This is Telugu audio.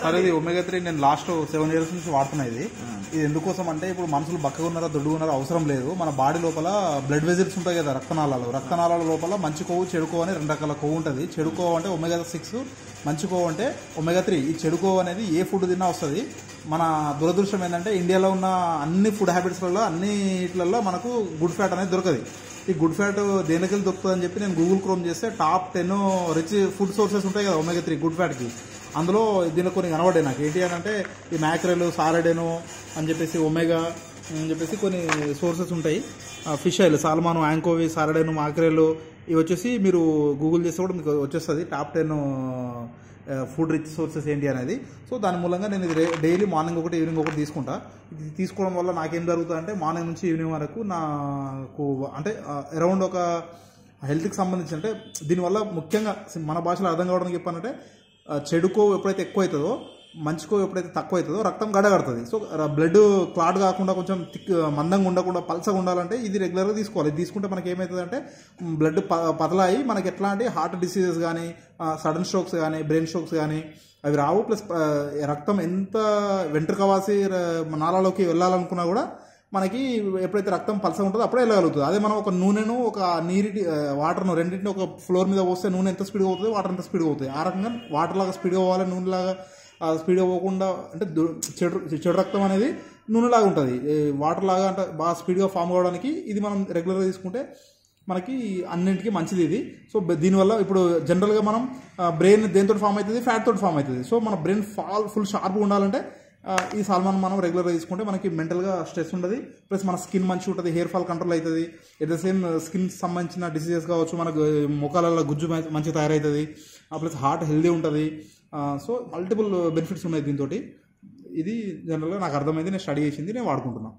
సరే, ఇది ఒమేగా 3 నేను లాస్ట్ 7 years నుంచి వాడుతున్నా. ఇది ఎందుకోసం అంటే ఇప్పుడు మనుషులు బక్కగా ఉన్నారా దొడ్డుగా ఉన్నారా అవసరం లేదు. మన బాడీ లోపల బ్లడ్ వెజిల్స్ ఉంటాయి కదా, రక్తనాళాల లోపల మంచి కొవ్వు చెడు కొవ్వు అని 2 రకాల కొవ్వు ఉంటుంది. చెడు కొవ్వు అంటే ఒమేగా 6, మంచి కొవ్వు అంటే ఒమేగా 3. ఈ చెడు కొవ్వు అనేది ఏ ఫుడ్ తిన్నా వస్తుంది. మన దురదృష్టం ఏంటంటే ఇండియాలో ఉన్న అన్ని ఫుడ్ హ్యాబిట్స్లలో అన్నిట్లలో మనకు గుడ్ ఫ్యాట్ అనేది దొరకదు. ఈ గుడ్ ఫ్యాట్ దేనికెళ్ళి దొరుకుతుంది అని చెప్పి నేను గూగుల్ క్రోమ్ చేస్తే టాప్ 10 రిచ్ ఫుడ్ సోర్సెస్ ఉంటాయి కదా ఒమేగా 3 గుడ్ ఫ్యాట్కి. అందులో దీనిలో కొన్ని కనబడ్డాయి నాకు. ఏంటి అని అంటే ఈ మ్యాక్రెల్, సారడెను అని చెప్పేసి, ఒమేగా అని చెప్పేసి కొన్ని సోర్సెస్ ఉంటాయి. ఫిష్ ఆయిల్, సాల్మాను, యాంకోవి, సారడెను, మాక్రెల్ ఇవి వచ్చేసి మీరు గూగుల్ చేస్తే కూడా మీకు వచ్చేస్తుంది టాప్ 10 ఫుడ్ రిచ్ సోర్సెస్ ఏంటి అనేది. సో దాని మూలంగా నేను ఇది డైలీ మార్నింగ్ ఒకటి ఈవినింగ్ ఒకటి తీసుకుంటా. ఇది తీసుకోవడం వల్ల నాకేం జరుగుతుంది అంటే మార్నింగ్ నుంచి ఈవినింగ్ వరకు నాకు అంటే అరౌండ్ ఒక హెల్త్కి సంబంధించి అంటే దీనివల్ల ముఖ్యంగా మన భాషలో అర్థం కావడానికి చెప్పానంటే చెడుకో ఎప్పుడైతే ఎక్కువ అవుతుందో, మంచికో ఎప్పుడైతే తక్కువ అవుతుందో రక్తం గడగడుతుంది. సో బ్లడ్ క్లాట్ కాకుండా కొంచెం మందంగా ఉండకుండా పల్సగా ఉండాలంటే ఇది రెగ్యులర్గా తీసుకోవాలి. ఇది తీసుకుంటే మనకి ఏమవుతుంది అంటే బ్లడ్ పతలాయి మనకి ఎట్లాంటి హార్ట్ డిసీజెస్ కానీ, సడన్ స్ట్రోక్స్ కానీ, బ్రెయిన్ స్ట్రోక్స్ కానీ అవి రావు. ప్లస్ రక్తం ఎంత వెంట్రుకవాసి నాళాలోకి వెళ్ళాలనుకున్నా కూడా మనకి ఎప్పుడైతే రక్తం పలసగా ఉంటుందో అప్పుడే వెళ్ళగలుగుతుంది. అదే మనం ఒక నూనెను ఒక వాటర్ను రెండింటిని ఒక ఫ్లోర్ మీద పోస్తే నూనె ఎంత స్పీడ్గా అవుతుంది, వాటర్ ఎంత స్పీడ్గా అవుతుంది. ఆ రకంగా వాటర్ లాగా స్పీడ్గా పోవాలి, నూనెలాగా స్పీడ్గా పోకుండా అంటే చెడు రక్తం అనేది నూనెలాగా ఉంటుంది. వాటర్ లాగా అంటే బాగా స్పీడ్గా ఫామ్ కావడానికి ఇది మనం రెగ్యులర్గా తీసుకుంటే మనకి అన్నింటికీ మంచిది ఇది. సో దీనివల్ల ఇప్పుడు జనరల్గా మనం బ్రెయిన్ దేంతో ఫామ్ అవుతుంది, ఫ్యాట్ తోటి ఫామ్ అవుతుంది. సో మన బ్రెయిన్ ఫుల్ షార్ప్గా ఉండాలంటే ఈ సాల్మన్ మనం రెగ్యులర్గా తీసుకుంటే మనకి మెంటల్గా స్ట్రెస్ ఉండదు. ప్లస్ మన స్కిన్ మంచిగా ఉంటుంది, హెయిర్ ఫాల్ కంట్రోల్ అవుతుంది. ఎట్ ద సేమ్ స్కిన్ సంబంధించిన డిసీజెస్ కావచ్చు, మనకు ముఖాలలో గుజ్జు మంచిగా తయారవుతుంది. ప్లస్ హార్ట్ హెల్దీ ఉంటుంది. సో మల్టిపుల్ బెనిఫిట్స్ ఉన్నాయి దీంతో. ఇది జనరల్గా నాకు అర్థమైంది, నేను స్టడీ చేసింది, నేను వాడుకుంటున్నాను.